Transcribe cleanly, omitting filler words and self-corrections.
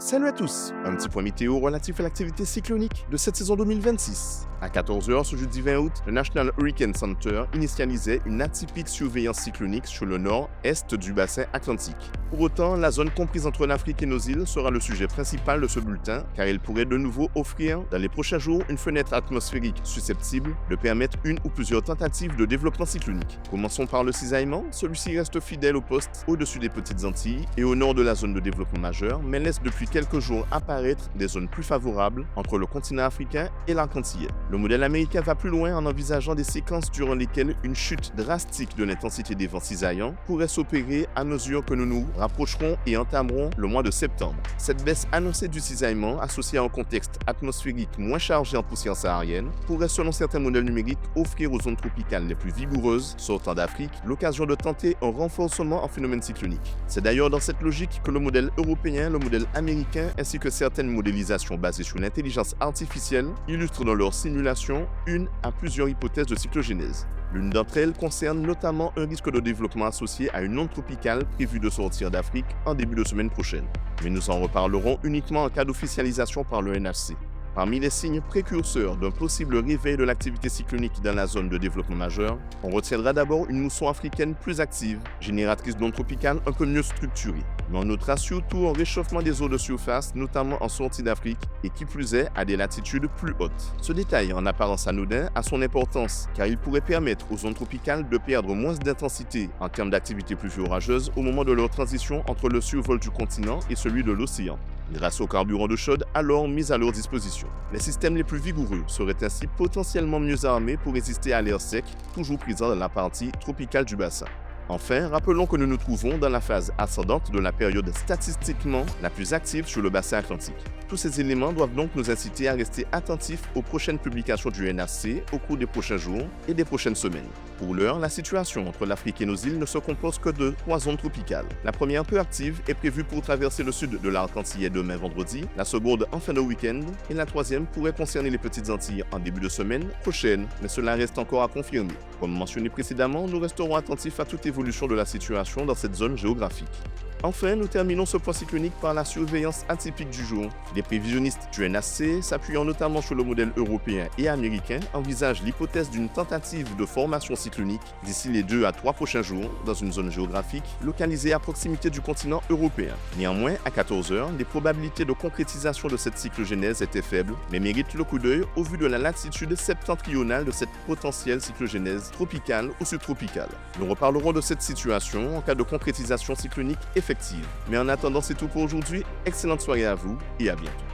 Salut à tous, un petit point météo relatif à l'activité cyclonique de cette saison 2026. À 14h ce jeudi 20 août, le National Hurricane Center initialisait une atypique surveillance cyclonique sur le nord-est du bassin atlantique. Pour autant, la zone comprise entre l'Afrique et nos îles sera le sujet principal de ce bulletin, car il pourrait de nouveau offrir dans les prochains jours une fenêtre atmosphérique susceptible de permettre une ou plusieurs tentatives de développement cyclonique. Commençons par le cisaillement, celui-ci reste fidèle au poste au-dessus des Petites Antilles et au nord de la zone de développement majeur, mais laisse depuis quelques jours apparaître des zones plus favorables entre le continent africain et l'arc antillais. Le modèle américain va plus loin en envisageant des séquences durant lesquelles une chute drastique de l'intensité des vents cisaillants pourrait s'opérer à mesure que nous nous rapprocherons et entamerons le mois de septembre. Cette baisse annoncée du cisaillement, associée à un contexte atmosphérique moins chargé en poussière saharienne, pourrait selon certains modèles numériques offrir aux zones tropicales les plus vigoureuses sortant d'Afrique l'occasion de tenter un renforcement en phénomène cyclonique. C'est d'ailleurs dans cette logique que le modèle européen, le modèle américain ainsi que certaines modélisations basées sur l'intelligence artificielle illustrent dans leur simulation une à plusieurs hypothèses de cyclogénèse. L'une d'entre elles concerne notamment un risque de développement associé à une onde tropicale prévue de sortir d'Afrique en début de semaine prochaine. Mais nous en reparlerons uniquement en cas d'officialisation par le NHC. Parmi les signes précurseurs d'un possible réveil de l'activité cyclonique dans la zone de développement majeur, on retiendra d'abord une mousson africaine plus active, génératrice d'ondes tropicales un peu mieux structurées. Mais on notera surtout un réchauffement des eaux de surface, notamment en sortie d'Afrique, et qui plus est à des latitudes plus hautes. Ce détail, en apparence anodin, a son importance, car il pourrait permettre aux ondes tropicales de perdre moins d'intensité en termes d'activité plus orageuse au moment de leur transition entre le survol du continent et celui de l'océan, grâce aux carburants d'eau chaude alors mis à leur disposition. Les systèmes les plus vigoureux seraient ainsi potentiellement mieux armés pour résister à l'air sec, toujours présent dans la partie tropicale du bassin. Enfin, rappelons que nous nous trouvons dans la phase ascendante de la période statistiquement la plus active sur le bassin atlantique. Tous ces éléments doivent donc nous inciter à rester attentifs aux prochaines publications du NHC au cours des prochains jours et des prochaines semaines. Pour l'heure, la situation entre l'Afrique et nos îles ne se compose que de 3 zones tropicales. La première, peu active, est prévue pour traverser le sud de l'arc antillais demain vendredi, la seconde en fin de week-end, et la troisième pourrait concerner les Petites Antilles en début de semaine prochaine, mais cela reste encore à confirmer. Comme mentionné précédemment, nous resterons attentifs à toute évolution de la situation dans cette zone géographique. Enfin, nous terminons ce point cyclonique par la surveillance atypique du jour. Les prévisionnistes du NHC, s'appuyant notamment sur le modèle européen et américain, envisagent l'hypothèse d'une tentative de formation cyclonique d'ici les 2 à 3 prochains jours dans une zone géographique localisée à proximité du continent européen. Néanmoins, à 14h, les probabilités de concrétisation de cette cyclogénèse étaient faibles, mais méritent le coup d'œil au vu de la latitude septentrionale de cette potentielle cyclogénèse tropicale ou subtropicale. Nous reparlerons de cette situation en cas de concrétisation cyclonique effective. Mais en attendant, c'est tout pour aujourd'hui. Excellente soirée à vous et à bientôt.